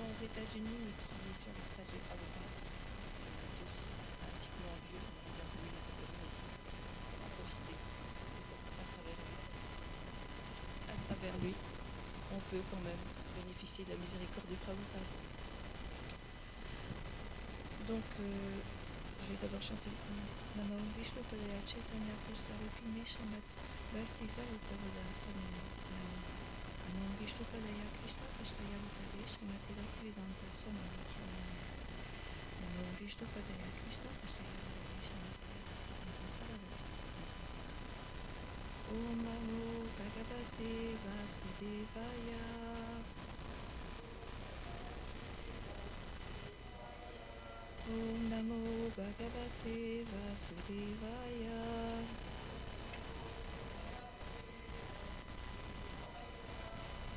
aux États-Unis et qui est sur les traces de Prabhupada. Tous pratiquement vieux, on aurait bien voulu les revenir ici pour en profiter. Et bon, à travers lui, on peut quand même bénéficier de la miséricorde de Prabhupada. Donc, je vais d'abord chanter Namo Vishnu Padaya Chaitanya Krishna Rupine Shamat Bhakti Sarupavada Namo Vishnu Padaya Krishna Krishna Yavutade Srimati Bhaktivedanta Swami Namo Vishnu Padaya Krishna Krishna Yavutade Srimati Bhaktivedanta Swami Om Namo Bhagavate Vasudevaya. Om Namo Bhagavate Vasudevaya.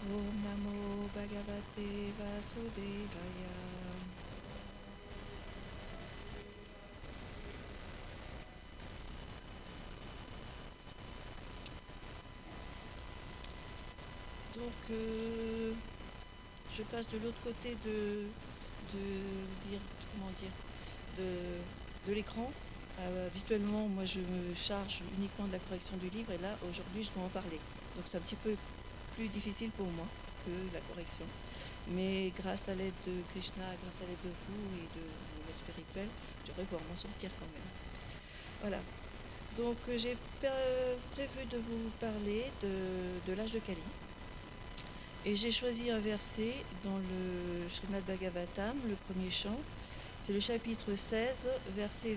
Om Namo Bhagavate Vasudevaya. Donc, je passe de l'autre côté de l'écran. Habituellement, moi, je me charge uniquement de la correction du livre et là, aujourd'hui, je dois en parler. Donc, c'est un petit peu plus difficile pour moi que la correction. Mais grâce à l'aide de Krishna, grâce à l'aide de vous et de l'aide spirituelle, je vais pouvoir m'en sortir quand même. Voilà. Donc, j'ai prévu de vous parler de l'âge de Kali. Et j'ai choisi un verset dans le Srimad Bhagavatam, le premier chant. C'est le chapitre 16, verset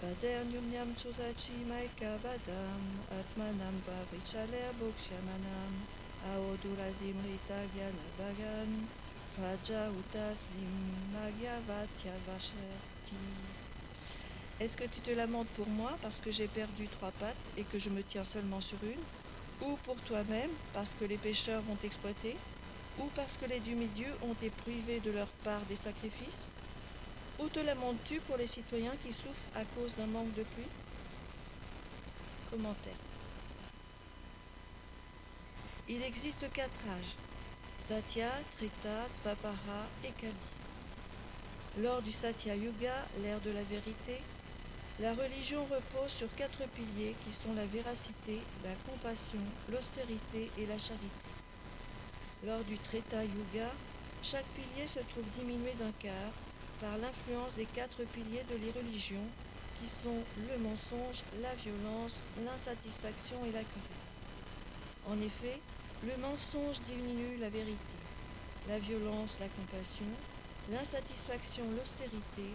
20. Padernyumnyam chusachi maikavadam atmanam pavichaler bokshamanam aoduradim ritagyana bagan raja utaslim magyavatya vashati. Est-ce que tu te lamentes pour moi parce que j'ai perdu 3 pattes et que je me tiens seulement sur une? Ou pour toi-même parce que les pécheurs vont t'exploiter? Ou parce que les demi-dieux ont été privés de leur part des sacrifices? Ou te lamentes-tu pour les citoyens qui souffrent à cause d'un manque de pluie? Commentaire. Il existe 4 âges, Satya, Treta, Dvapara et Kali. Lors du Satya Yuga, l'ère de la vérité, la religion repose sur 4 piliers qui sont la véracité, la compassion, l'austérité et la charité. Lors du Treta Yuga, chaque pilier se trouve diminué d'un quart par l'influence des 4 piliers de les religions qui sont le mensonge, la violence, l'insatisfaction et la querelle. En effet, le mensonge diminue la vérité, la violence la compassion, l'insatisfaction l'austérité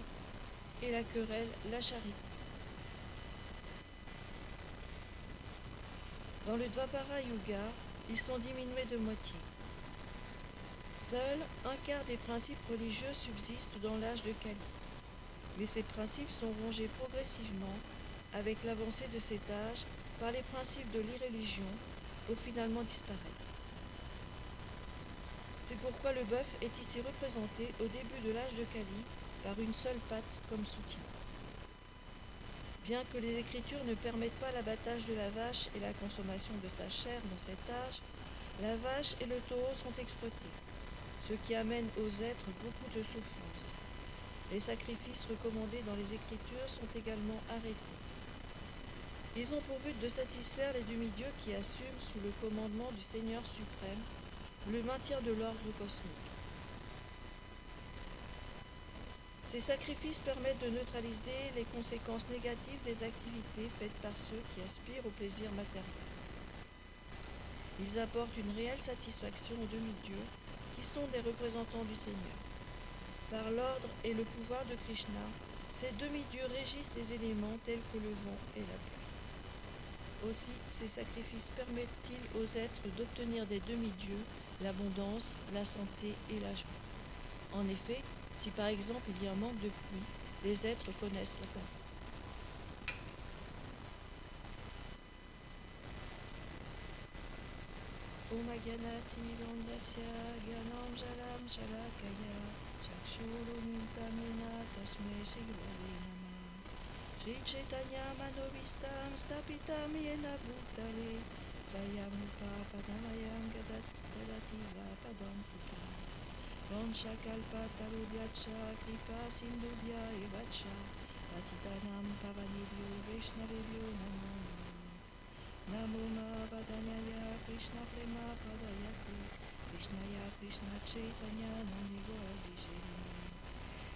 et la querelle la charité. Dans le Dvapara Yuga, ils sont diminués de moitié. Seul un quart des principes religieux subsistent dans l'âge de Kali. Mais ces principes sont rongés progressivement avec l'avancée de cet âge par les principes de l'irréligion pour finalement disparaître. C'est pourquoi le bœuf est ici représenté au début de l'âge de Kali par une seule patte comme soutien. Bien que les Écritures ne permettent pas l'abattage de la vache et la consommation de sa chair dans cet âge, la vache et le taureau sont exploités, ce qui amène aux êtres beaucoup de souffrances. Les sacrifices recommandés dans les Écritures sont également arrêtés. Ils ont pour but de satisfaire les demi-dieux qui assument sous le commandement du Seigneur suprême le maintien de l'ordre cosmique. Ces sacrifices permettent de neutraliser les conséquences négatives des activités faites par ceux qui aspirent au plaisir matériel. Ils apportent une réelle satisfaction aux demi-dieux qui sont des représentants du Seigneur. Par l'ordre et le pouvoir de Krishna, ces demi-dieux régissent les éléments tels que le vent et la pluie. Aussi, ces sacrifices permettent-ils aux êtres d'obtenir des demi-dieux l'abondance, la santé et la joie. En effet, si par exemple il y a un manque de pluie, les êtres connaissent la faim. Omaganati Vandasya Gyanam Jalam Shalakaya Chakshurumiltamena Tasme Shigurave Namah Shri Chaitanya Manovistam Stapitam Yena Bhutale Svayam Upa Padamayam Gadati Vapadam Vancha kalpa talubyacha kripa sindubhya evacha patitanam pavanebhyo vaishnavebhyo namo namo Mahavadanaya Krishna Prema Pradayate Krishnaya Krishna Chaitanya Nandi Gaura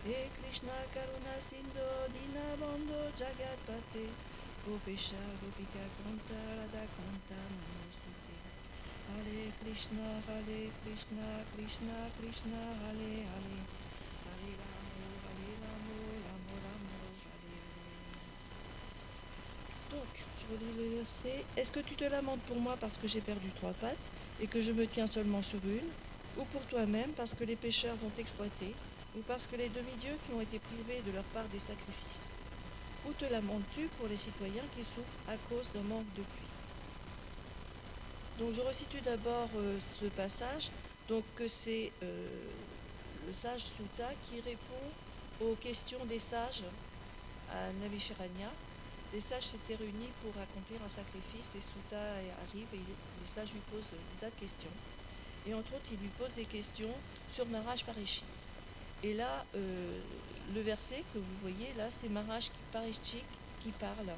E Krishna Karuna Sindhu Dinabandhu Jagatpate Gopesha Gopika Kanta Radha Kanta Namostute Hare Krishna Krishna Krishna Hare Hare Hare Ramo Ramo Ramo Hare Hare. Donc, je relis le verset. Est-ce que tu te lamentes pour moi parce que j'ai perdu 3 pattes et que je me tiens seulement sur une, ou pour toi-même parce que les pécheurs vont t'exploiter, ou parce que les demi-dieux qui ont été privés de leur part des sacrifices? Ou te lamentes-tu pour les citoyens qui souffrent à cause d'un manque de pluie? Donc je resitue d'abord ce passage, donc que c'est le sage Sutta qui répond aux questions des sages à Naimisharanya. Les sages s'étaient réunis pour accomplir un sacrifice et Sutta arrive et les sages lui posent une tas de questions. Et entre autres, il lui pose des questions sur Maharaj Parikshit. Et là, le verset que vous voyez là, c'est Maharaj Parikshit qui parle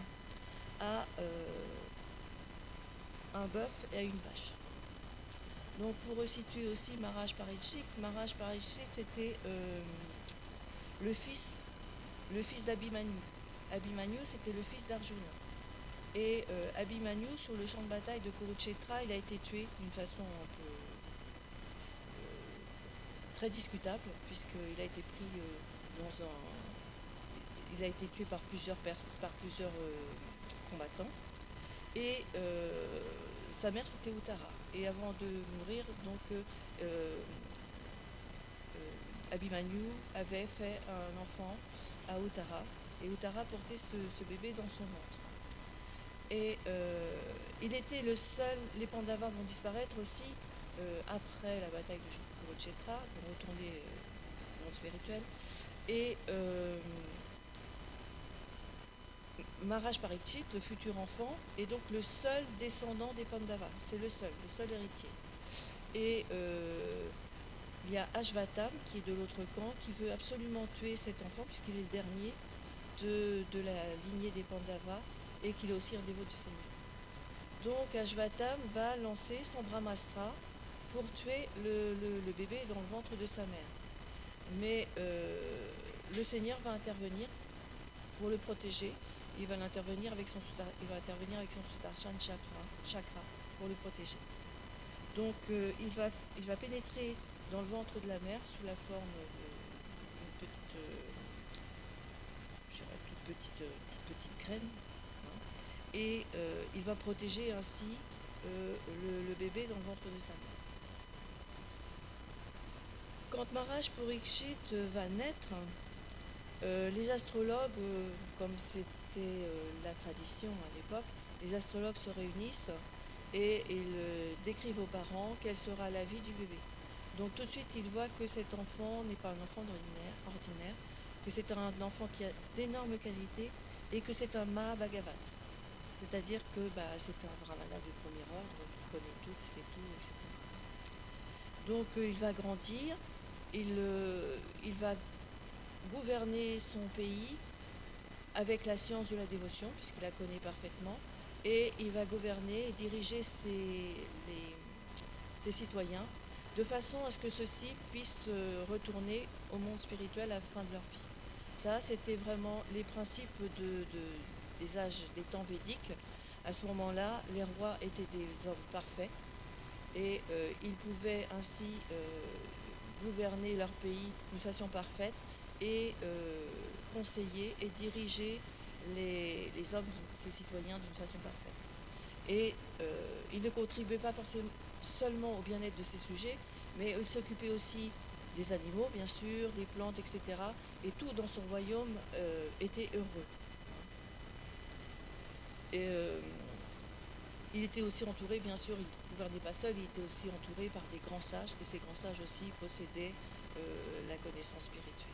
à un bœuf et à une vache. Donc pour resituer aussi Maharaj Parikshit était le fils d'Abhimanyu. Abhimanyu, c'était le fils d'Arjuna. Et Abhimanyu, sur le champ de bataille de Kurukshetra, il a été tué d'une façon un peu très discutable, puisqu'il a été pris dans un... Il a été tué par plusieurs combattants. Et sa mère, c'était Uttara. Et avant de mourir, donc Abhimanyu avait fait un enfant à Uttara. Et Uttara portait ce bébé dans son ventre. Et il était le seul, les Pandavas vont disparaître aussi après la bataille de Kurukshetra, vont retourner au monde spirituel. Et Maharaj Parikshit, le futur enfant, est donc le seul descendant des Pandavas. C'est le seul héritier. Et il y a Ashvatam, qui est de l'autre camp, qui veut absolument tuer cet enfant, puisqu'il est le dernier de la lignée des Pandavas, et qu'il est aussi un dévot du Seigneur. Donc Ashvatam va lancer son Brahmastra pour tuer le bébé dans le ventre de sa mère. Mais le Seigneur va intervenir pour le protéger. Il va intervenir avec son Sudarshan chakra pour le protéger. Donc il va pénétrer dans le ventre de la mère sous la forme d'une toute petite graine, hein, et il va protéger ainsi le bébé dans le ventre de sa mère. Quand Maharaj Parikshit va naître, les astrologues, comme c'était la tradition à l'époque, les astrologues se réunissent et ils décrivent aux parents quelle sera la vie du bébé. Donc tout de suite, ils voient que cet enfant n'est pas un enfant ordinaire, que c'est un enfant qui a d'énormes qualités et que c'est un Mahabhagavat. C'est-à-dire que c'est un brahmana de premier ordre qui connaît tout, qui sait tout, etc. Donc il va grandir, il va gouverner son pays avec la science de la dévotion, puisqu'il la connaît parfaitement, et il va gouverner et diriger ses citoyens de façon à ce que ceux-ci puissent retourner au monde spirituel à la fin de leur vie. Ça, c'était vraiment les principes des âges, des temps védiques. À ce moment-là, les rois étaient des hommes parfaits et ils pouvaient ainsi gouverner leur pays d'une façon parfaite et conseiller et diriger les hommes, ces citoyens, d'une façon parfaite. Et ils ne contribuaient pas forcément seulement au bien-être de ces sujets, mais ils s'occupaient aussi des animaux, bien sûr, des plantes, etc. Et tout dans son royaume était heureux. Et, il était aussi entouré, bien sûr, il ne gouvernait pas seul, il était aussi entouré par des grands sages, et ces grands sages aussi possédaient la connaissance spirituelle.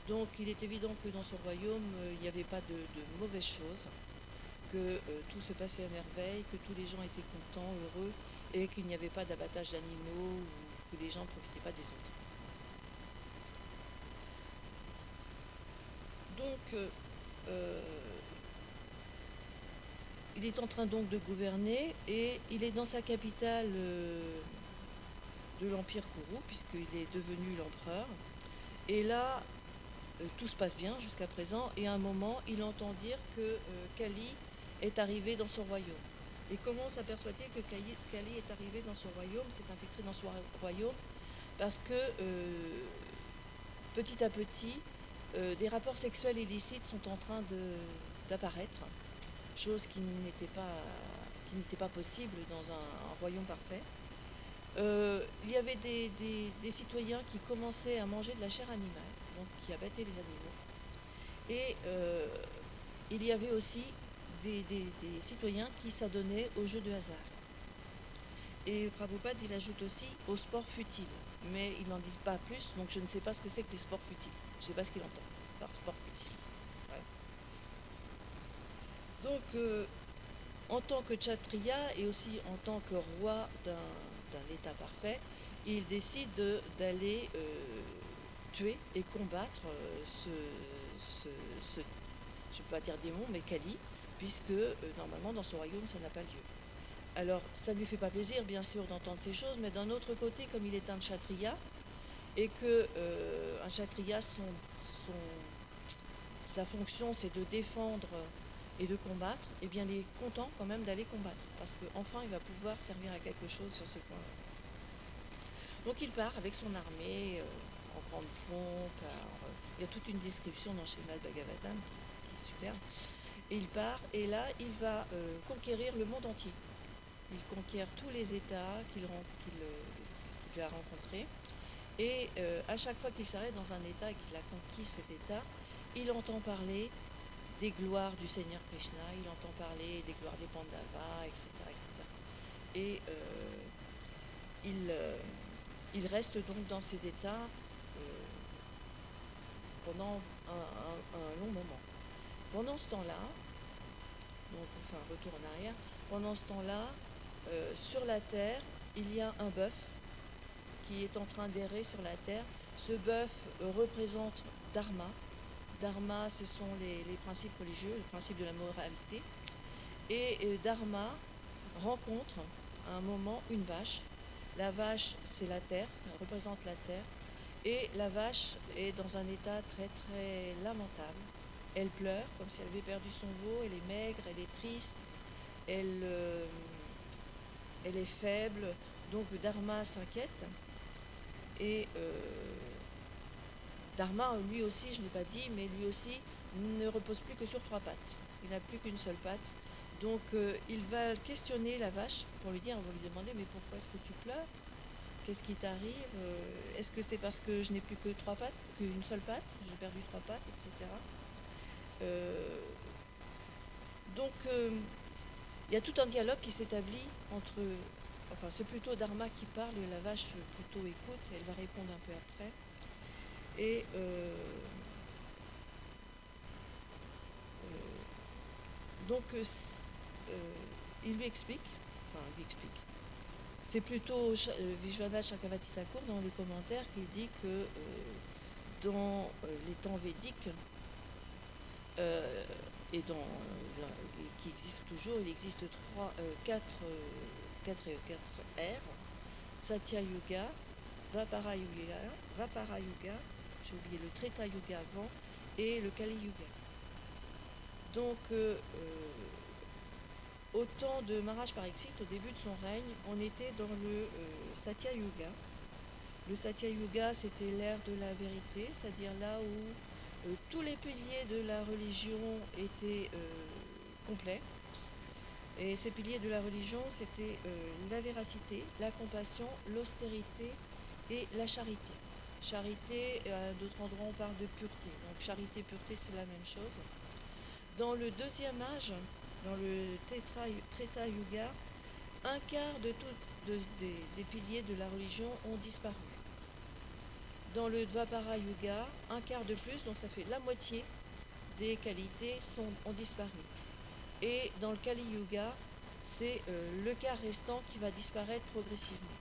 Donc il est évident que dans son royaume, il n'y avait pas de mauvaises choses, que tout se passait à merveille, que tous les gens étaient contents, heureux, et qu'il n'y avait pas d'abattage d'animaux, ou que les gens ne profitaient pas des autres. Donc, euh, il est en train donc de gouverner et il est dans sa capitale de l'Empire Kourou, puisqu'il est devenu l'empereur. Et là, tout se passe bien jusqu'à présent, et à un moment, il entend dire que Kali est arrivé dans son royaume. Et comment s'aperçoit-il que Kali est arrivé dans son royaume, s'est infiltré dans son royaume? Parce que petit à petit, des rapports sexuels illicites sont en train d'apparaître, chose qui n'était pas possible dans un royaume parfait. Il y avait des citoyens qui commençaient à manger de la chair animale, donc qui abattaient les animaux. Et il y avait aussi des citoyens qui s'adonnaient aux jeux de hasard. Et Prabhupada, il ajoute aussi aux sports futiles. Mais il n'en dit pas plus, donc je ne sais pas ce que c'est que les sports futiles. Je ne sais pas ce qu'il entend par sport futile. Ouais. Donc, en tant que Kshatriya et aussi en tant que roi d'un état parfait, il décide d'aller tuer et combattre je ne peux pas dire démon, mais Kali, puisque normalement dans son royaume ça n'a pas lieu. Alors ça ne lui fait pas plaisir bien sûr d'entendre ces choses, mais d'un autre côté, comme il est un Kshatriya, et que un Kshatriya, sa fonction c'est de défendre et de combattre, eh bien il est content quand même d'aller combattre, parce qu'enfin il va pouvoir servir à quelque chose sur ce point-là. Donc il part avec son armée, en grande pompe, il y a toute une description dans Srimad Bhagavatam qui est superbe, et il part, et là il va conquérir le monde entier. Il conquiert tous les États qu'il a rencontrés, et à chaque fois qu'il s'arrête dans un État et qu'il a conquis cet État, il entend parler des gloires du Seigneur Krishna, il entend parler des gloires des Pandavas, etc. etc. Et il reste donc dans cet état pendant un long moment. Pendant ce temps-là, donc on fait un retour en arrière, pendant ce temps-là, sur la terre, il y a un bœuf qui est en train d'errer sur la terre. Ce bœuf représente Dharma. Dharma, ce sont les principes religieux, le principe de la moralité. Et Dharma rencontre à un moment une vache. La vache, c'est la terre, elle représente la terre. Et la vache est dans un état très très lamentable. Elle pleure comme si elle avait perdu son veau, elle est maigre, elle est triste, elle est faible. Donc Dharma s'inquiète. Et Dharma, lui aussi, je ne l'ai pas dit, mais lui aussi ne repose plus que sur 3 pattes. Il n'a plus qu'une seule patte. Donc il va questionner la vache pour lui dire, on va lui demander, mais pourquoi est-ce que tu pleures? Qu'est-ce qui t'arrive? Est-ce que c'est parce que je n'ai plus que 3 pattes, qu'une seule patte? J'ai perdu 3 pattes, etc. Donc il y a tout un dialogue qui s'établit entre... Enfin, c'est plutôt Dharma qui parle, et la vache plutôt écoute, elle va répondre un peu après. Et donc il lui explique, c'est plutôt Vishwanath Chakravarti Thakur dans les commentaires qui dit que dans les temps védiques et qui existent toujours, il existe 4 ères: Satya Yuga, Vapara Yuga, j'ai oublié le Treta Yuga avant, et le Kali Yuga. Donc au temps de Maharaj Pariksit, au début de son règne, on était dans le Satya Yuga. Le Satya Yuga, c'était l'ère de la vérité, c'est-à-dire là où tous les piliers de la religion étaient complets. Et ces piliers de la religion, c'était la véracité, la compassion, l'austérité et la charité. Charité, à d'autres endroits, on parle de pureté. Donc charité, pureté, c'est la même chose. Dans le deuxième âge, dans le Treta Yuga, un quart des piliers de la religion ont disparu. Dans le Dvapara Yuga, un quart de plus, donc ça fait la moitié des qualités ont disparu. Et dans le Kali Yuga, c'est le quart restant qui va disparaître progressivement.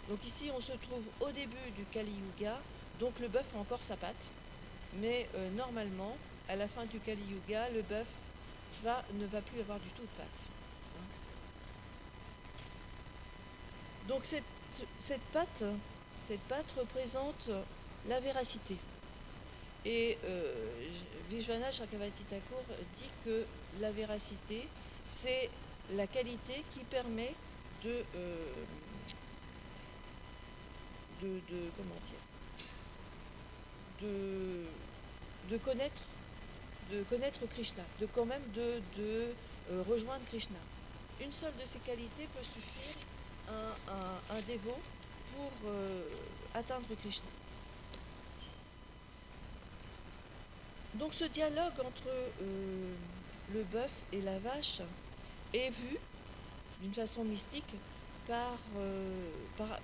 Donc ici, on se trouve au début du Kali Yuga, donc le bœuf a encore sa patte, mais normalement, à la fin du Kali Yuga, le bœuf ne va plus avoir du tout de pattes. Donc cette patte représente la véracité. Et Vishwanath Chakravarti Thakur dit que la véracité, c'est la qualité qui permet comment dire, de connaître Krishna, de rejoindre Krishna. Une seule de ces qualités peut suffire à un dévot pour atteindre Krishna. Donc ce dialogue entre le bœuf et la vache est vu d'une façon mystique par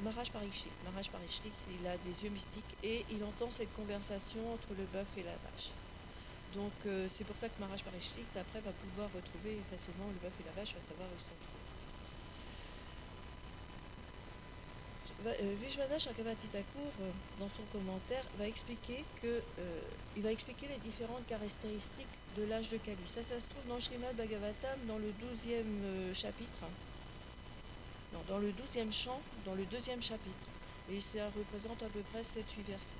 Maharaj Parikshit. Maharaj Parikshit, il a des yeux mystiques et il entend cette conversation entre le bœuf et la vache. Donc c'est pour ça que Maharaj Parikshit après va pouvoir retrouver facilement le bœuf et la vache, va savoir où ils sont trouvés. Vishwanath Chakravarti Thakur, dans son commentaire, va expliquer les différentes caractéristiques de l'âge de Kali. Ça se trouve dans Srimad Bhagavatam, dans le 12e chapitre, dans le 12e chant, dans le 2e chapitre. Et ça représente à peu près 7-8 versets.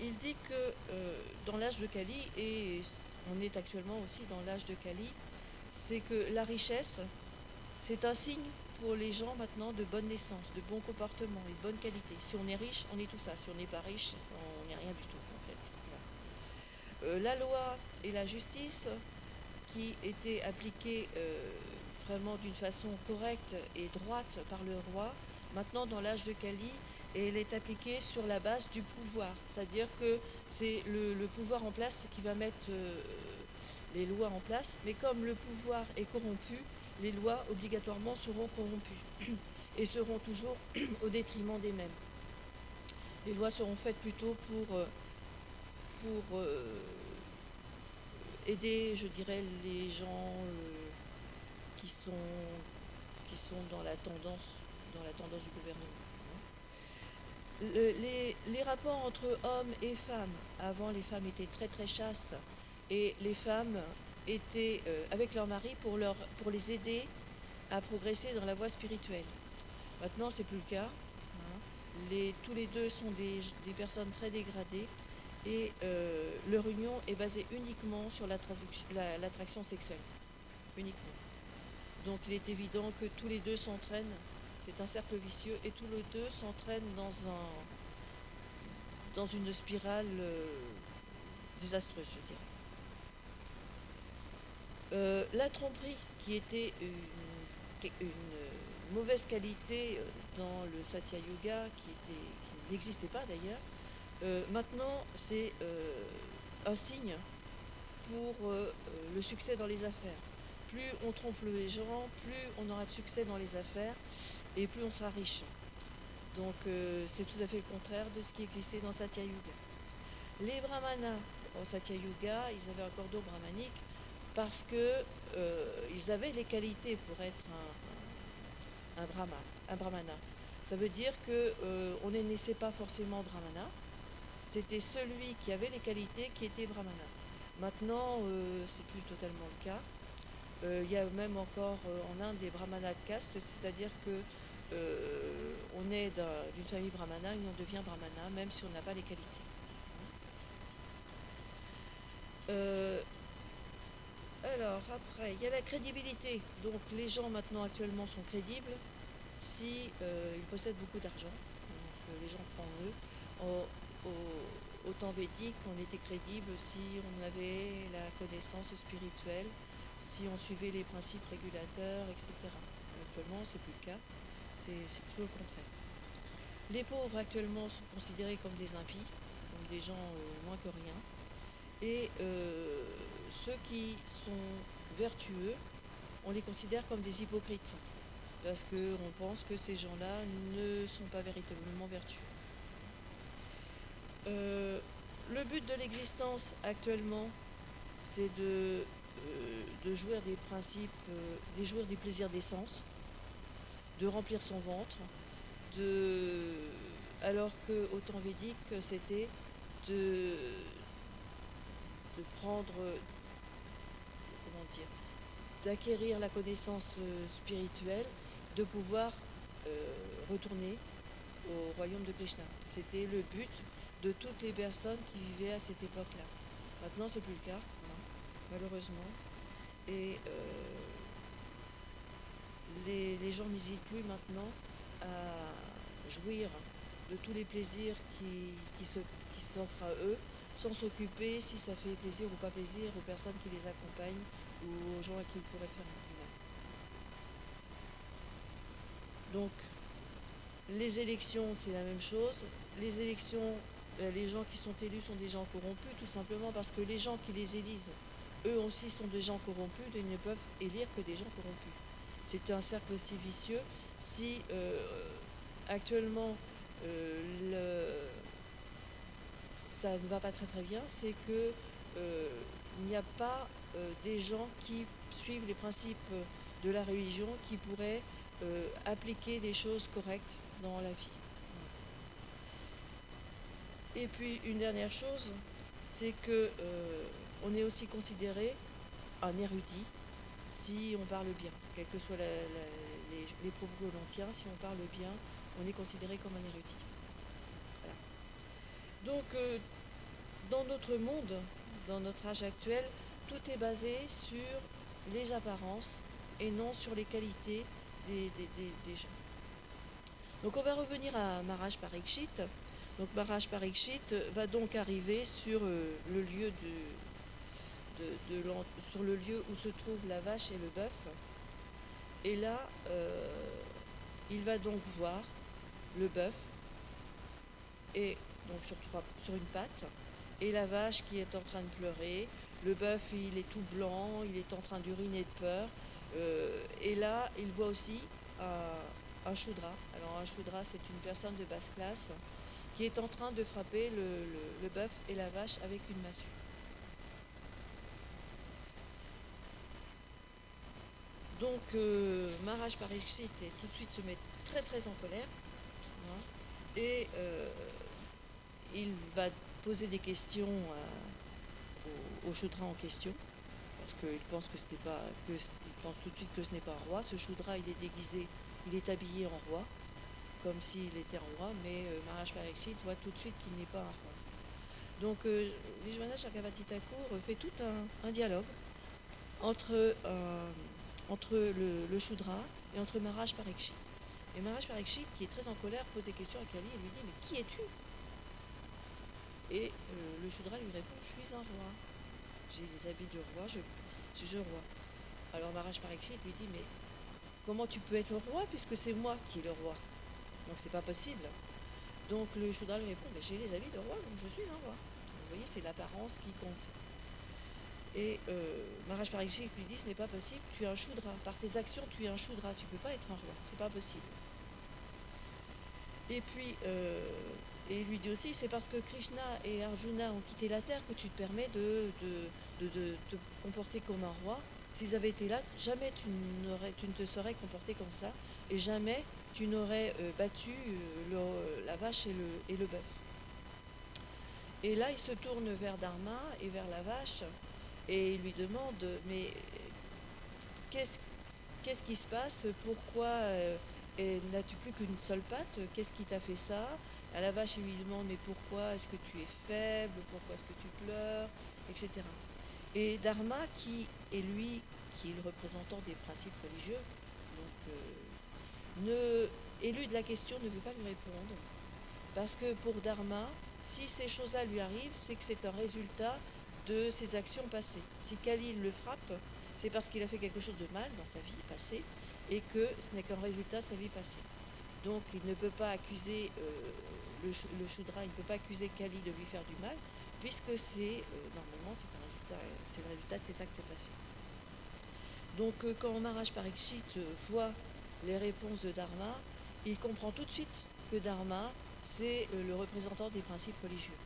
Il dit que dans l'âge de Kali, et on est actuellement aussi dans l'âge de Kali, c'est que la richesse, c'est un signe pour les gens maintenant de bonne naissance, de bon comportement et de bonne qualité. Si on est riche, on est tout ça. Si on n'est pas riche, on n'est rien du tout en fait. Voilà. La loi et la justice qui étaient appliquées vraiment d'une façon correcte et droite par le roi, maintenant dans l'âge de Kali, elle est appliquée sur la base du pouvoir. C'est-à-dire que c'est le pouvoir en place qui va mettre les lois en place, mais comme le pouvoir est corrompu, les lois obligatoirement seront corrompues et seront toujours au détriment des mêmes. Les lois seront faites plutôt pour aider, je dirais, les gens qui sont dans la tendance du gouvernement. Les rapports entre hommes et femmes, avant les femmes étaient très très chastes et les femmes étaient avec leur mari pour les aider à progresser dans la voie spirituelle. Maintenant, c'est plus le cas. Tous les deux sont des personnes très dégradées et leur union est basée uniquement sur l'attraction sexuelle. Uniquement. Donc il est évident que tous les deux s'entraînent, c'est un cercle vicieux, et tous les deux s'entraînent dans une spirale désastreuse, je dirais. La tromperie, qui était une mauvaise qualité dans le Satya Yuga, qui n'existait pas d'ailleurs, maintenant c'est un signe pour le succès dans les affaires. Plus on trompe les gens, plus on aura de succès dans les affaires et plus on sera riche. Donc c'est tout à fait le contraire de ce qui existait dans Satya Yuga. Les brahmanas au Satya Yuga, ils avaient un cordon brahmanique parce que ils avaient les qualités pour être un brahmana. Ça veut dire qu'on ne naissait pas forcément brahmana, c'était celui qui avait les qualités qui était brahmana. Maintenant, c'est plus totalement le cas. Il y a même encore en Inde des brahmanas de caste, c'est-à-dire que on est d'une famille brahmana et on devient brahmana même si on n'a pas les qualités. Alors après, il y a la crédibilité. Donc les gens maintenant actuellement sont crédibles si ils possèdent beaucoup d'argent. Donc les gens croient en eux. Au temps védique, on était crédible si on avait la connaissance spirituelle, si on suivait les principes régulateurs, etc. Actuellement, c'est plus le cas, c'est plutôt le contraire. Les pauvres actuellement sont considérés comme des impies, comme des gens moins que rien. Et ceux qui sont vertueux, on les considère comme des hypocrites, parce qu'on pense que ces gens-là ne sont pas véritablement vertueux. Le but de l'existence actuellement, c'est de jouir des principes, de jouir des plaisirs des sens, de remplir son ventre, alors qu'au temps védique, c'était de prendre, comment dire, d'acquérir la connaissance spirituelle, de pouvoir retourner au royaume de Krishna. C'était le but de toutes les personnes qui vivaient à cette époque-là. Maintenant, c'est plus le cas, hein, malheureusement. Et les gens n'hésitent plus maintenant à jouir de tous les plaisirs qui s'offrent à eux, sans s'occuper si ça fait plaisir ou pas plaisir aux personnes qui les accompagnent ou aux gens à qui ils pourraient faire du mal. Donc, les élections, c'est la même chose. Les élections, les gens qui sont élus sont des gens corrompus, tout simplement parce que les gens qui les élisent, eux aussi sont des gens corrompus, et ils ne peuvent élire que des gens corrompus. C'est un cercle aussi vicieux. Si actuellement ça ne va pas très très bien, c'est que il n'y a pas des gens qui suivent les principes de la religion qui pourraient appliquer des choses correctes dans la vie. Et puis une dernière chose, c'est que on est aussi considéré un érudit si on parle bien, quels que soient les propos que l'on tient, si on parle bien, on est considéré comme un érudit. Voilà. Donc dans notre monde, dans notre âge actuel, tout est basé sur les apparences et non sur les qualités des gens. Donc on va revenir à Maharaj Parikshit. Donc Maharaj Parikshit va donc arriver sur le lieu sur le lieu où se trouvent la vache et le bœuf. Et là, il va donc voir le bœuf et donc sur une patte, et la vache qui est en train de pleurer. Le bœuf, il est tout blanc, il est en train d'uriner de peur. Et là, il voit aussi un Shudra. Alors un Shudra, c'est une personne de basse classe qui est en train de frapper le bœuf et la vache avec une massue. Donc Maharaj Parikshit tout de suite se met très très en colère, hein, et il va poser des questions au Shudra en question, parce qu'il pense il pense tout de suite que ce n'est pas un roi. Ce Shudra, il est déguisé, il est habillé en roi, comme s'il était un roi, mais Maharaj Parikshit voit tout de suite qu'il n'est pas un roi. Donc Vishwanath Chakravarti Thakur fait tout un dialogue entre le Shudra et entre Maharaj Parikshit. Et Maharaj Parikshit, qui est très en colère, pose des questions à Kali et lui dit « Mais qui es-tu » Et le Shudra lui répond « Je suis un roi. J'ai les habits du roi, je suis un roi. » Alors Maharaj Parikshit lui dit « Mais comment tu peux être le roi puisque c'est moi qui est le roi? Donc c'est pas possible. » Donc le Shudra lui répond « Mais j'ai les habits de roi, donc je suis un roi. » Vous voyez, c'est l'apparence qui compte. Et Maharaj Parikshit lui dit « Ce n'est pas possible, tu es un Shudra. Par tes actions, tu es un Shudra. Tu ne peux pas être un roi. C'est pas possible. » Et puis, et il lui dit aussi « C'est parce que Krishna et Arjuna ont quitté la terre que tu te permets de te comporter comme un roi. S'ils avaient été là, jamais tu ne te serais comporté comme ça. Et jamais tu n'aurais battu la vache et le bœuf. » Et là, il se tourne vers Dharma et vers la vache et il lui demande « Mais qu'est-ce qui se passe? Pourquoi n'as-tu plus qu'une seule patte? Qu'est-ce qui t'a fait ça ?» À la vache, il lui demande « Mais pourquoi est-ce que tu es faible? Pourquoi est-ce que tu pleures? » etc. Et Dharma, qui est le représentant des principes religieux, donc élude la question, ne veut pas lui répondre. Parce que pour Dharma, si ces choses-là lui arrivent, c'est que c'est un résultat de ses actions passées. Si Kali le frappe, c'est parce qu'il a fait quelque chose de mal dans sa vie passée et que ce n'est qu'un résultat de sa vie passée. Donc il ne peut pas accuser le Shudra, il ne peut pas accuser Kali de lui faire du mal, puisque normalement c'est le résultat de ses actes passés. Donc quand Maharaj Parikshit voit les réponses de Dharma, il comprend tout de suite que Dharma, c'est le représentant des principes religieux.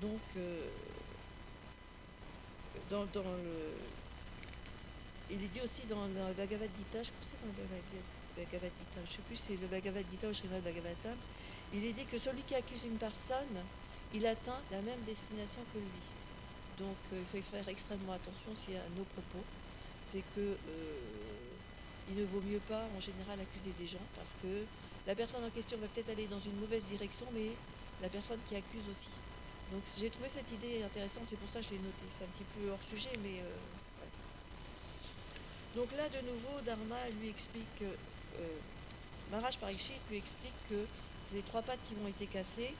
Donc, il est dit aussi dans le Bhagavad Gita, je crois que c'est dans le Bhagavad Gita, je ne sais plus si c'est le Bhagavad Gita ou Srimad Bhagavatam, il est dit que celui qui accuse une personne, il atteint la même destination que lui. Donc il faut faire extrêmement attention aussi à nos propos. C'est que il ne vaut mieux pas en général accuser des gens parce que la personne en question va peut-être aller dans une mauvaise direction, mais la personne qui accuse aussi. Donc j'ai trouvé cette idée intéressante, c'est pour ça que je l'ai notée. C'est un petit peu hors sujet, mais voilà. Donc là, de nouveau, Dharma lui explique, Maharaj Parikshit lui explique que les trois pattes qui ont été cassées,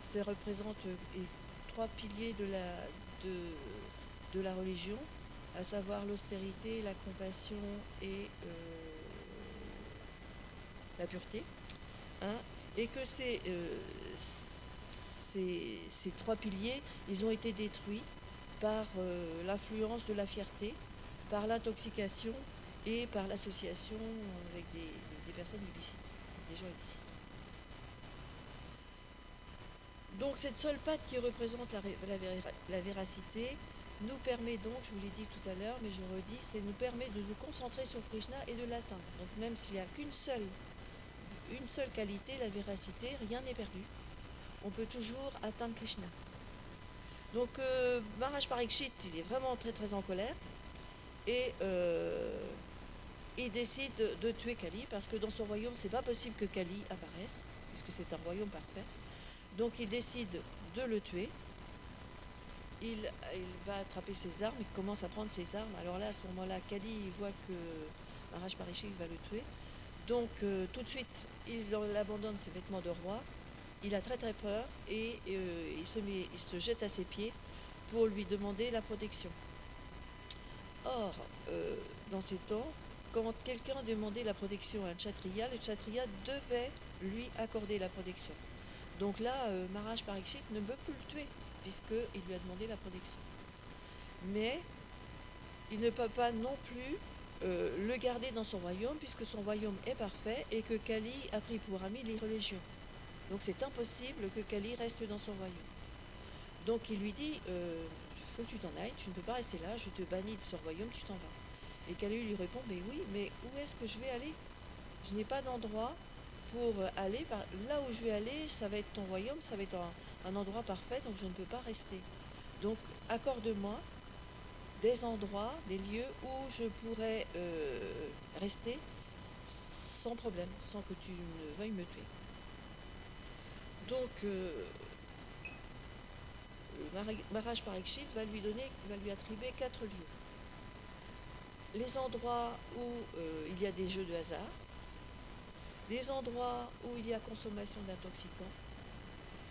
ça représente les trois piliers de la religion, à savoir l'austérité, la compassion et la pureté. Hein, et que ces trois piliers, ils ont été détruits par l'influence de la fierté, par l'intoxication et par l'association avec des personnes illicites, des gens illicites. Donc cette seule patte qui représente la véracité nous permet donc, je vous l'ai dit tout à l'heure, mais je redis, c'est nous permet de nous concentrer sur Krishna et de l'atteindre. Donc même s'il n'y a qu'une seule qualité, la véracité, rien n'est perdu. On peut toujours atteindre Krishna. Donc Maharaj Parikshit, il est vraiment très très en colère et il décide de tuer Kali parce que dans son royaume, c'est pas possible que Kali apparaisse puisque c'est un royaume parfait. Donc il décide de le tuer. Il va attraper ses armes, il commence à prendre ses armes. Alors là, à ce moment-là, Kali il voit que Maharaj Parikshit va le tuer. Donc tout de suite, il abandonne ses vêtements de roi. Il a très très peur et il se jette à ses pieds pour lui demander la protection. Or, dans ces temps, quand quelqu'un demandait la protection à un kshatriya, le kshatriya devait lui accorder la protection. Donc là, Maharaj Parikshit ne peut plus le tuer puisqu'il lui a demandé la protection. Mais il ne peut pas non plus le garder dans son royaume puisque son royaume est parfait et que Kali a pris pour ami les religions. Donc c'est impossible que Kali reste dans son royaume. Donc il lui dit, faut que tu t'en ailles, tu ne peux pas rester là, je te bannis de ce royaume, tu t'en vas. Et Kali lui répond, mais oui, mais où est-ce que je vais aller? Je n'ai pas d'endroit pour aller. Là où je vais aller, ça va être ton royaume, ça va être un endroit parfait, donc je ne peux pas rester. Donc accorde-moi des endroits, des lieux où je pourrais rester sans problème, sans que tu ne veuilles me tuer. Donc Maharaj Parikshit va lui attribuer 4 lieux. Les endroits où il y a des jeux de hasard, les endroits où il y a consommation d'intoxicants,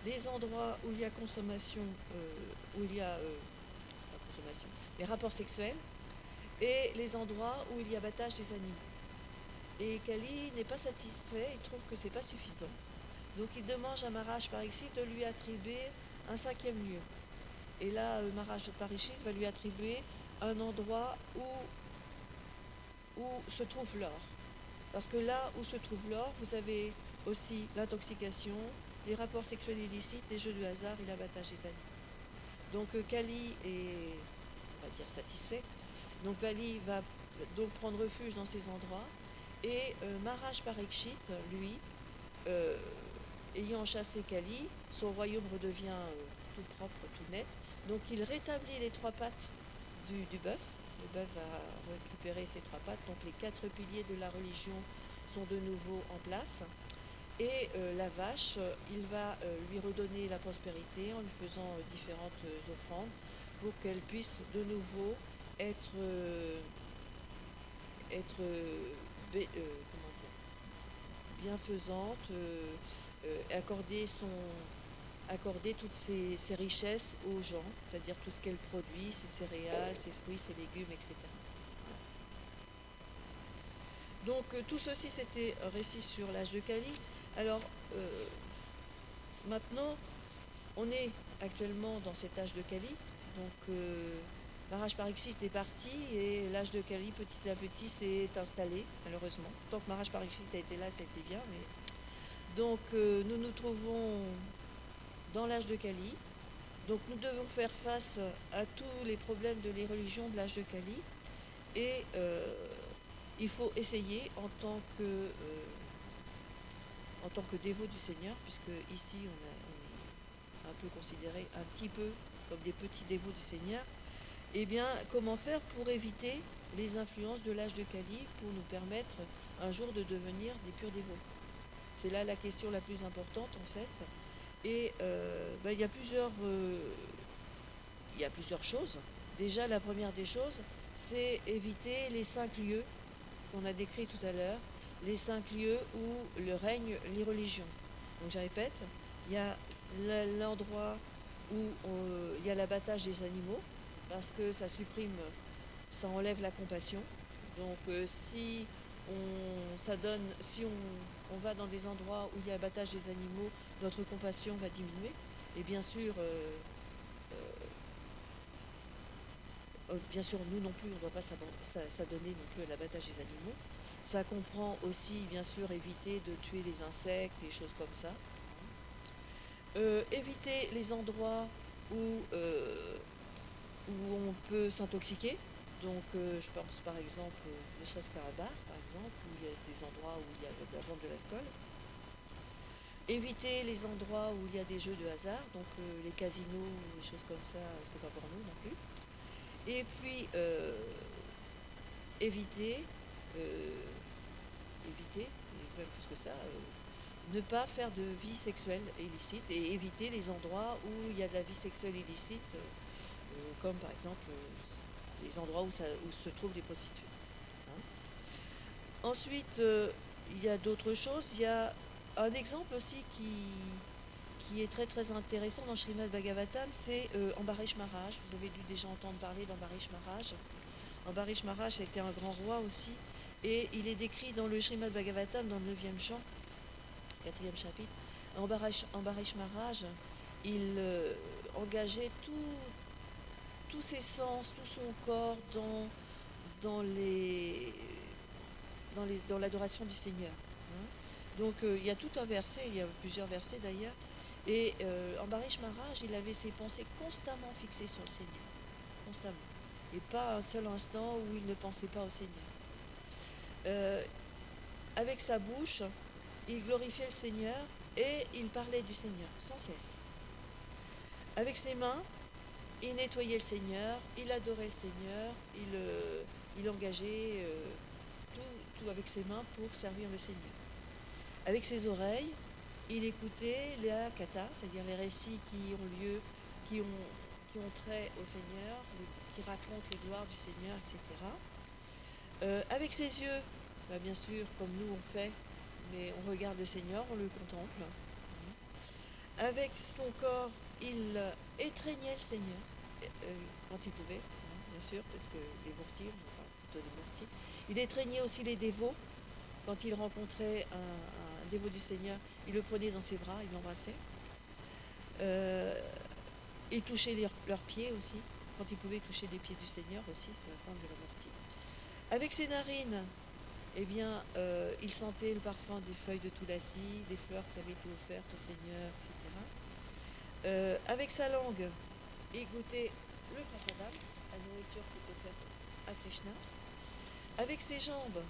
les endroits où il y a consommation, les rapports sexuels, et les endroits où il y a abattage des animaux. Et Kali n'est pas satisfait, il trouve que c'est pas suffisant. Donc il demande à Maharaj Parikshit de lui attribuer un 5e lieu. Et là, Maharaj Parikshit va lui attribuer un endroit où se trouve l'or. Parce que là où se trouve l'or, vous avez aussi l'intoxication, les rapports sexuels illicites, les jeux de hasard et l'abattage des animaux. Donc Kali est, on va dire, satisfait. Donc Kali va donc prendre refuge dans ces endroits. Et Maharaj Parikshit, lui, ayant chassé Kali, son royaume redevient tout propre, tout net. Donc il rétablit les 3 pattes du bœuf. Le bœuf va récupérer ses 3 pattes. Donc les 4 piliers de la religion sont de nouveau en place. Et la vache, il va lui redonner la prospérité en lui faisant différentes offrandes pour qu'elle puisse de nouveau être bienfaisante, accorder toutes ses richesses aux gens, c'est-à-dire tout ce qu'elle produit, ses céréales, ses fruits, ses légumes, etc. Donc tout ceci, c'était un récit sur l'âge de Kali. Alors maintenant, on est actuellement dans cet âge de Kali. Donc Maharaj Parikshit est parti et l'âge de Kali petit à petit s'est installé, malheureusement. Tant que Maharaj Parikshit a été là, ça a été bien. Mais... Donc nous nous trouvons dans l'âge de Kali. Donc nous devons faire face à tous les problèmes de les religions de l'âge de Kali. Et il faut essayer en tant que dévot du Seigneur, puisque ici on est un peu considéré un petit peu comme des petits dévots du Seigneur, eh bien, comment faire pour éviter les influences de l'âge de Kali pour nous permettre un jour de devenir des purs dévots? C'est là la question la plus importante en fait. Et il y a plusieurs choses. Déjà, la première des choses, c'est éviter les 5 lieux qu'on a décrits tout à l'heure, les 5 lieux où le règne les religions. Donc je répète, il y a l'endroit où il y a l'abattage des animaux, parce que ça supprime, ça enlève la compassion. Donc si on va dans des endroits où il y a abattage des animaux, notre compassion va diminuer. Et bien sûr, nous non plus, on ne doit pas s'adonner non plus à l'abattage des animaux. Ça comprend aussi, bien sûr, éviter de tuer les insectes, des choses comme ça. Éviter les endroits où on peut s'intoxiquer. Donc, je pense par exemple, ne serait-ce qu'à un bar, par exemple, où il y a des endroits où il y a de la vente de l'alcool. Éviter les endroits où il y a des jeux de hasard, donc les casinos, des choses comme ça, c'est pas pour nous non plus. Et puis, éviter, et même plus que ça, ne pas faire de vie sexuelle illicite et éviter les endroits où il y a de la vie sexuelle illicite, comme par exemple les endroits où se trouvent des prostituées. Hein. Ensuite, il y a d'autres choses. Il y a un exemple aussi qui est très très intéressant dans Srimad Bhagavatam, c'est Ambarish Maharaj. Vous avez dû déjà entendre parler d'Ambarish Maharaj. Ambarish Maharaj était un grand roi aussi, et il est décrit dans le Srimad Bhagavatam, dans le 9e chant, 4e chapitre. Ambarish Maharaj, il engageait tous ses sens, tout son corps dans l'adoration du Seigneur. Hein. Donc il y a tout un verset, il y a plusieurs versets d'ailleurs, et Ambarish Maharaj, il avait ses pensées constamment fixées sur le Seigneur, constamment, et pas un seul instant où il ne pensait pas au Seigneur. Avec sa bouche, il glorifiait le Seigneur et il parlait du Seigneur sans cesse. Avec ses mains, il nettoyait le Seigneur, il adorait le Seigneur, il engageait tout avec ses mains pour servir le Seigneur. Avec ses oreilles, il écoutait la katha, c'est-à-dire les récits qui ont lieu, qui ont trait au Seigneur, qui racontent les gloires du Seigneur, etc. Avec ses yeux, bien sûr, comme nous on fait, mais on regarde le Seigneur, on le contemple. Avec son corps, il étreignait le Seigneur, quand il pouvait, bien sûr, parce que les mourtis, enfin plutôt les mourtis. Il étreignait aussi les dévots. Quand il rencontrait un dévot du Seigneur, il le prenait dans ses bras, il l'embrassait. Il touchait leurs pieds aussi, quand il pouvait toucher les pieds du Seigneur aussi, sous la forme de la myrtille. Avec ses narines, eh bien, il sentait le parfum des feuilles de Tulasi, des fleurs qui avaient été offertes au Seigneur, etc. Avec sa langue, il goûtait le prasadam, la nourriture qui est offerte à Krishna. Avec ses jambes,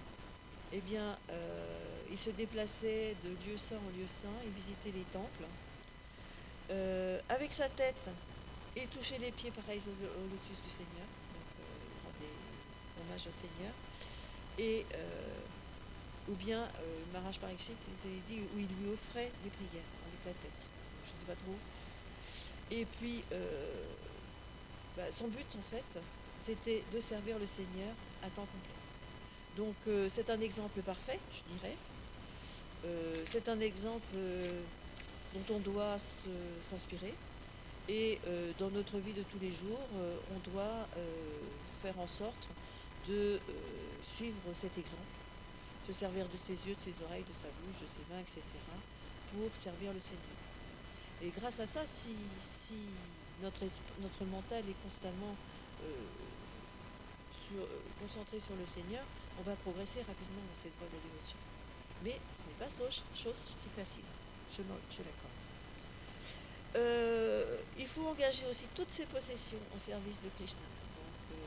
eh bien, il se déplaçait de lieu saint en lieu saint, il visitait les temples. Avec sa tête, il touchait les pieds pareils au lotus du Seigneur, donc il rendait hommage au Seigneur. Et ou bien Maharaj Parikshit, il dit où il lui offrait des prières avec la tête, je ne sais pas trop. Et puis son but en fait, c'était de servir le Seigneur à temps complet. Donc c'est un exemple parfait, je dirais. C'est un exemple dont on doit s'inspirer. Et dans notre vie de tous les jours, on doit faire en sorte de suivre cet exemple, se servir de ses yeux, de ses oreilles, de sa bouche, de ses mains, etc., pour servir le Seigneur. Et grâce à ça, si notre mental est constamment concentré sur le Seigneur, on va progresser rapidement dans cette voie de la dévotion. Mais ce n'est pas chose si facile, je l'accorde. Il faut engager aussi toutes ses possessions au service de Krishna. Donc,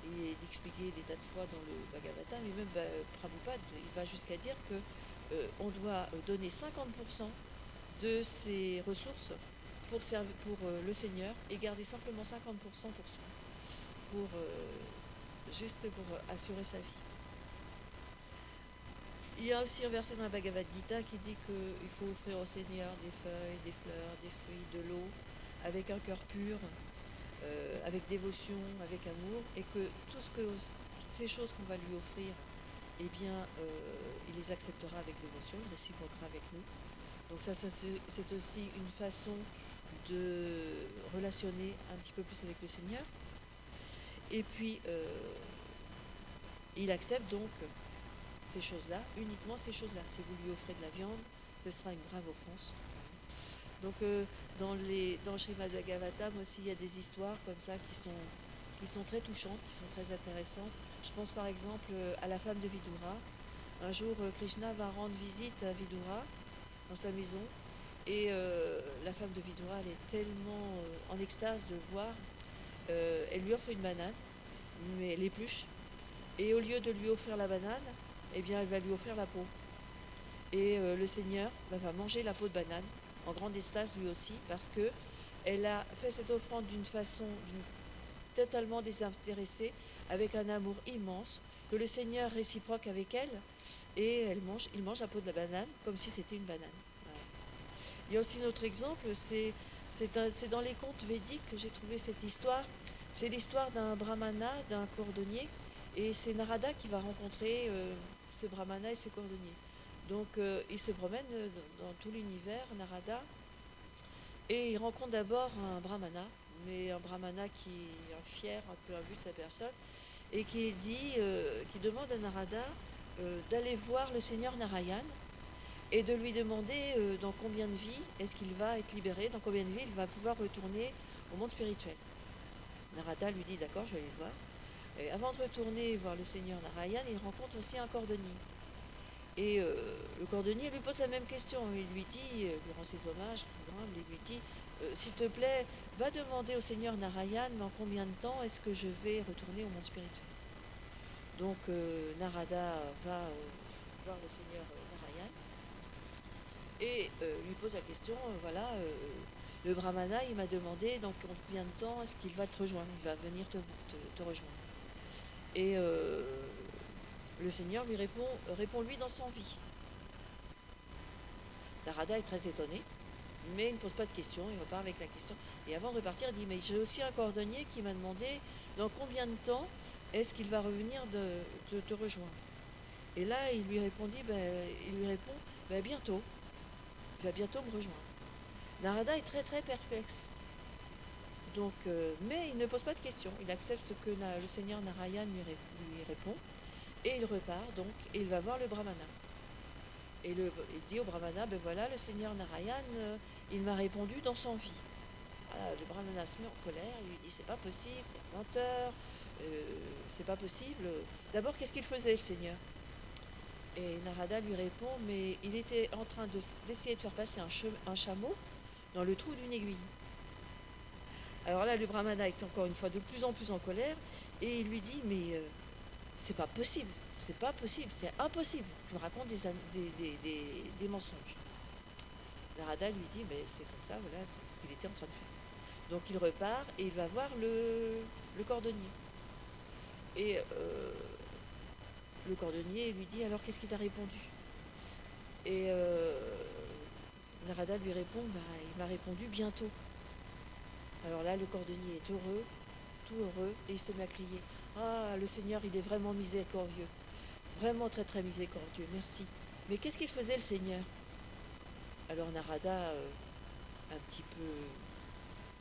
il est expliqué des tas de fois dans le Bhagavatam, et même Prabhupada, il va jusqu'à dire que on doit donner 50% de ses ressources pour le Seigneur et garder simplement 50% pour soi, pour, juste pour assurer sa vie. Il y a aussi un verset dans la Bhagavad Gita qui dit qu'il faut offrir au Seigneur des feuilles, des fleurs, des fruits, de l'eau, avec un cœur pur, avec dévotion, avec amour, et que toutes ces choses qu'on va lui offrir, eh bien, il les acceptera avec dévotion, il réciproquera avec nous. Donc ça c'est aussi une façon de relationner un petit peu plus avec le Seigneur. Et puis, il accepte donc ces choses-là, uniquement ces choses-là. Si vous lui offrez de la viande, ce sera une grave offense. Donc, dans le Srimad Bhagavatam aussi, il y a des histoires comme ça qui sont très touchantes, qui sont très intéressantes. Je pense par exemple à la femme de Vidura. Un jour, Krishna va rendre visite à Vidura dans sa maison. Et la femme de Vidura, elle est tellement en extase de le voir. Elle lui offre une banane, mais elle épluche. Et au lieu de lui offrir la banane, eh bien, elle va lui offrir la peau. Et le Seigneur va manger la peau de banane, en grande extase lui aussi, parce que elle a fait cette offrande d'une façon totalement désintéressée, avec un amour immense, que le Seigneur réciproque avec elle, et il mange la peau de la banane comme si c'était une banane. Voilà. Il y a aussi un autre exemple, c'est dans les contes védiques que j'ai trouvé cette histoire. C'est l'histoire d'un brahmana, d'un cordonnier, et c'est Narada qui va rencontrer ce brahmana et ce cordonnier. Donc il se promène dans tout l'univers, Narada, et il rencontre d'abord un brahmana, mais un brahmana qui est fier, un peu imbu de sa personne, et qui demande à Narada d'aller voir le Seigneur Narayan et de lui demander dans combien de vies est-ce qu'il va être libéré, dans combien de vies il va pouvoir retourner au monde spirituel. Narada lui dit d'accord, je vais aller le voir. Et avant de retourner voir le Seigneur Narayan, il rencontre aussi un cordonnier. Et le cordonnier lui pose la même question. Il lui dit, lui rend ses hommages, tout humble, il lui dit s'il te plaît, va demander au Seigneur Narayan dans combien de temps est-ce que je vais retourner au monde spirituel. Donc Narada va voir le Seigneur Narayan et lui pose la question voilà, le brahmana, il m'a demandé dans combien de temps est-ce qu'il va te rejoindre, il va venir te rejoindre. Et le Seigneur lui répond lui dans son vie. Narada est très étonné, mais il ne pose pas de questions, il repart avec la question. Et avant de repartir, il dit mais j'ai aussi un cordonnier qui m'a demandé dans combien de temps est-ce qu'il va revenir de te rejoindre. Et là, il lui répond bientôt, il va bientôt me rejoindre. Narada est très très perplexe. Donc, mais il ne pose pas de questions, il accepte ce que le Seigneur Narayan lui répond, et il repart donc, et il va voir le brahmana. Et il dit au brahmana, ben voilà, le Seigneur Narayan, il m'a répondu dans son vie. Voilà, le brahmana se met en colère, il lui dit, c'est pas possible, t'es un menteur, c'est pas possible. D'abord, qu'est-ce qu'il faisait le Seigneur? Et Narada lui répond, mais il était en train d'essayer de faire passer un chameau dans le trou d'une aiguille. Alors là, le brahmana est encore une fois de plus en plus en colère, et il lui dit, mais c'est pas possible, c'est impossible, tu me racontes des mensonges. Narada lui dit, mais c'est comme ça, voilà, c'est ce qu'il était en train de faire. Donc il repart et il va voir le cordonnier. Et le cordonnier lui dit, alors qu'est-ce qu'il t'a répondu? Et Narada lui répond, il m'a répondu bientôt. Alors là, le cordonnier est heureux, tout heureux, et il se met à crier, ah, le Seigneur, il est vraiment miséricordieux, vraiment très très miséricordieux, merci. Mais qu'est-ce qu'il faisait le Seigneur? Alors Narada, un petit peu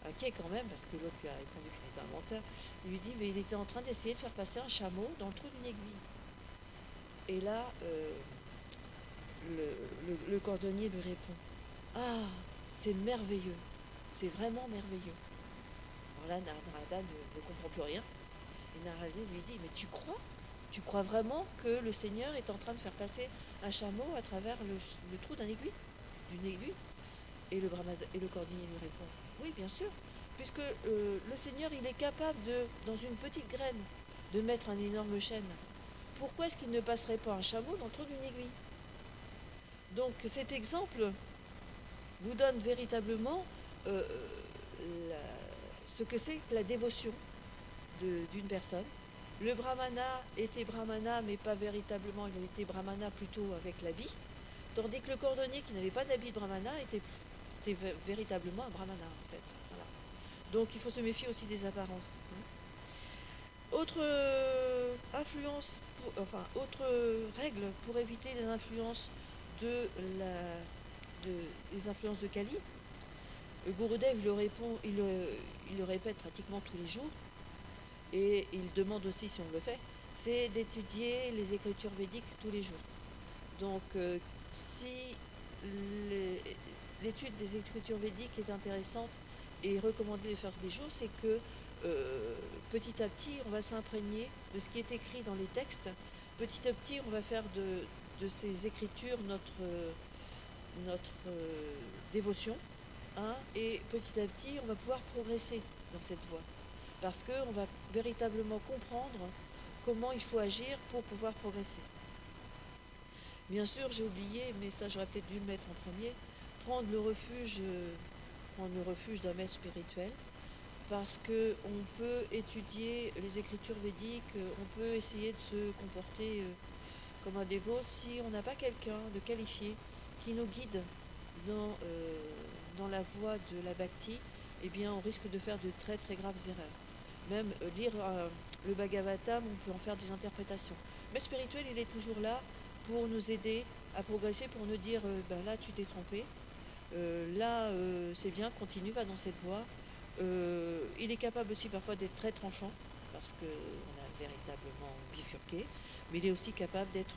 inquiet quand même, parce que l'autre lui a répondu qu'il était un menteur, lui dit, mais il était en train d'essayer de faire passer un chameau dans le trou d'une aiguille. Et là, le cordonnier lui répond, ah, c'est merveilleux, c'est vraiment merveilleux. Alors là, Narada ne comprend plus rien. Et Narada lui dit, mais tu crois? Tu crois vraiment que le Seigneur est en train de faire passer un chameau à travers le trou d'une aiguille? Et le cordonnier lui répond, oui, bien sûr, puisque le Seigneur, il est capable dans une petite graine, de mettre un énorme chêne. Pourquoi est-ce qu'il ne passerait pas un chameau dans le trou d'une aiguille? Donc cet exemple vous donne véritablement euh, la- ce que c'est que la dévotion d'une personne. Le brahmana était brahmana, mais pas véritablement, il était brahmana plutôt avec l'habit, tandis que le cordonnier qui n'avait pas d'habit de brahmana était véritablement un brahmana en fait. Voilà. Donc il faut se méfier aussi des apparences. Autre influence, autre règle pour éviter les influences des influences de Kali. Gurudev il le répète pratiquement tous les jours, et il demande aussi si on le fait, c'est d'étudier les écritures védiques tous les jours. Donc si l'étude des écritures védiques est intéressante et recommandée de le faire tous les jours, c'est que petit à petit on va s'imprégner de ce qui est écrit dans les textes. Petit à petit on va faire de ces écritures notre dévotion, hein, et petit à petit on va pouvoir progresser dans cette voie, parce qu'on va véritablement comprendre comment il faut agir pour pouvoir progresser. Bien sûr, j'ai oublié, mais ça j'aurais peut-être dû le mettre en premier, prendre le refuge d'un maître spirituel, parce qu'on peut étudier les écritures védiques, on peut essayer de se comporter comme un dévot si on n'a pas quelqu'un de qualifié qui nous guide dans la voie de la bhakti. Eh bien on risque de faire de très très graves erreurs. Même lire le Bhagavatam, on peut en faire des interprétations. Mais le spirituel, il est toujours là pour nous aider à progresser, pour nous dire ben là tu t'es trompé, là c'est bien, continue, va dans cette voie. Il est capable aussi parfois d'être très tranchant, parce qu'on a véritablement bifurqué, mais il est aussi capable d'être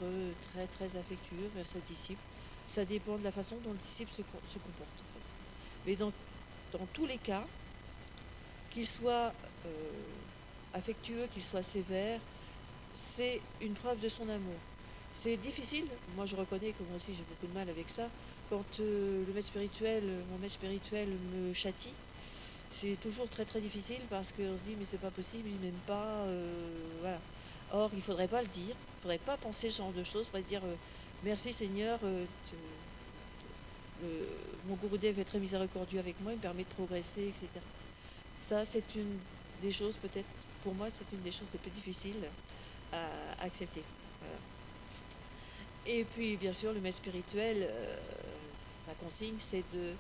très très affectueux vers ses disciples. Ça dépend de la façon dont le disciple se comporte en fait. Mais dans tous les cas, qu'il soit affectueux, qu'il soit sévère, c'est une preuve de son amour. C'est difficile, moi je reconnais que moi aussi j'ai beaucoup de mal avec ça, quand mon maître spirituel me châtie, c'est toujours très très difficile, parce qu'on se dit mais c'est pas possible, il m'aime pas, voilà. Or il faudrait pas le dire, il faudrait pas penser ce genre de choses, il faudrait dire merci Seigneur, mon Gurudev est très miséricordieux avec moi, il me permet de progresser, etc. Ça, c'est une des choses, peut-être, pour moi, c'est une des choses les plus difficiles à accepter. Voilà. Et puis, bien sûr, le maître spirituel, sa consigne, c'est de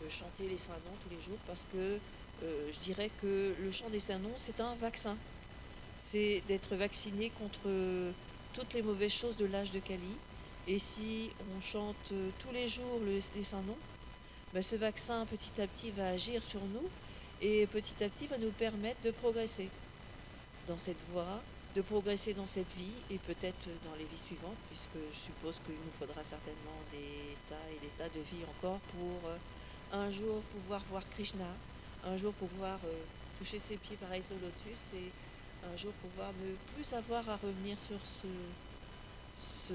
chanter les saints noms tous les jours, parce que je dirais que le chant des saints noms, c'est un vaccin. C'est d'être vacciné contre toutes les mauvaises choses de l'âge de Kali. Et si on chante tous les jours les saints noms, ben ce vaccin, petit à petit, va agir sur nous, et petit à petit va nous permettre de progresser dans cette voie, de progresser dans cette vie, et peut-être dans les vies suivantes, puisque je suppose qu'il nous faudra certainement des tas et des tas de vies encore pour un jour pouvoir voir Krishna, un jour pouvoir toucher ses pieds pareils au lotus, et un jour pouvoir ne plus avoir à revenir sur ce,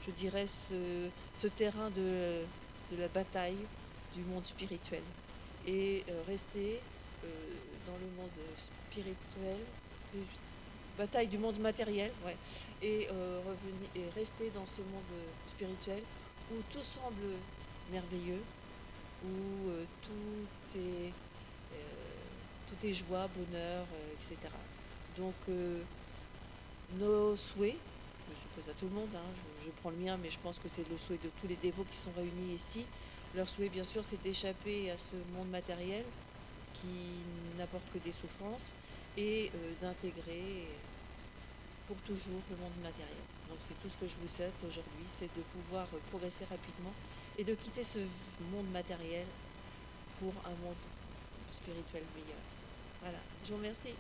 je dirais ce terrain de la bataille du monde spirituel, et rester dans le monde spirituel, bataille du monde matériel, ouais, et revenir et rester dans ce monde spirituel où tout semble merveilleux, où tout est joie, bonheur, etc. Donc nos souhaits, je suppose à tout le monde, hein, je prends le mien, mais je pense que c'est le souhait de tous les dévots qui sont réunis ici. Leur souhait, bien sûr, c'est d'échapper à ce monde matériel qui n'apporte que des souffrances, et d'intégrer pour toujours le monde matériel. Donc c'est tout ce que je vous souhaite aujourd'hui, c'est de pouvoir progresser rapidement et de quitter ce monde matériel pour un monde spirituel meilleur. Voilà, je vous remercie.